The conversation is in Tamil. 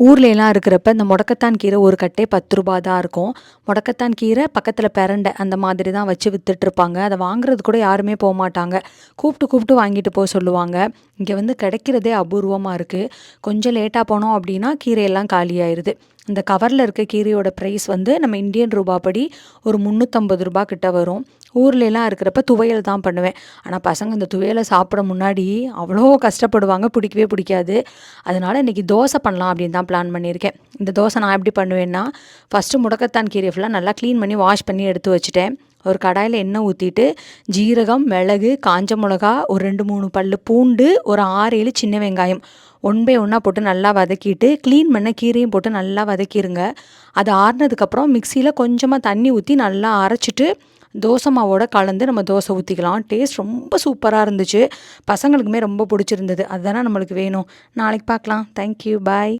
ஊர்லலாம் இருக்கிறப்ப இந்த முடக்கத்தான் கீரை ஒரு கட்டே ரூ. 10 தான் இருக்கும். முடக்கத்தான் கீரை பக்கத்தில் பிரண்டை அந்த மாதிரி தான் வச்சு வித்துட்ருப்பாங்க. அதை வாங்குறது கூட யாருமே போமாட்டாங்க. கூப்பிட்டு கூப்பிட்டு வாங்கிட்டு போக சொல்லுவாங்க. இங்கே வந்து கிடைக்கிறதே அபூர்வமாக இருக்குது. கொஞ்சம் லேட்டாக போனோம் அப்படின்னா கீரையெல்லாம் காலியாயிருது. இந்த கவரில் இருக்க கீரையோட ப்ரைஸ் வந்து நம்ம இந்தியன் ரூபா படி ஒரு ரூ. 350 கிட்ட வரும். ஊர்லலாம் இருக்கிறப்ப துவையல் தான் பண்ணுவேன். ஆனால் பசங்க இந்த துவையலை சாப்பிட முன்னாடி அவ்வளோ கஷ்டப்படுவாங்க, பிடிக்கவே பிடிக்காது. அதனால் இன்றைக்கி தோசை பண்ணலாம் அப்படின்னு தான் பிளான் பண்ணியிருக்கேன். இந்த தோசை நான் எப்படி பண்ணுவேன்னா, ஃபஸ்ட்டு முடக்கத்தான் கீரையை ஃபுல்லாக நல்லா க்ளீன் பண்ணி வாஷ் பண்ணி எடுத்து வச்சுட்டேன். ஒரு கடாயில் எண்ணெய் ஊற்றிட்டு ஜீரகம், மிளகு, காஞ்ச மிளகா, ஒரு 2-3 பல்லு பூண்டு, ஒரு 6-7 சின்ன வெங்காயம் 1 பை 1 போட்டு நல்லா வதக்கிட்டு க்ளீன் பண்ண கீரையும் போட்டு நல்லா வதக்கிடுங்க. அது ஆறுனதுக்கப்புறம் மிக்சியில் கொஞ்சமாக தண்ணி ஊற்றி நல்லா அரைச்சிட்டு தோசை மாவோட கலந்து நம்ம தோசை ஊற்றிக்கலாம். டேஸ்ட் ரொம்ப சூப்பராக இருந்துச்சு. பசங்களுக்குமே ரொம்ப பிடிச்சிருந்தது. அதுதானே நம்மளுக்கு வேணும். நாளைக்கு பார்க்கலாம். தேங்க்யூ. பாய்.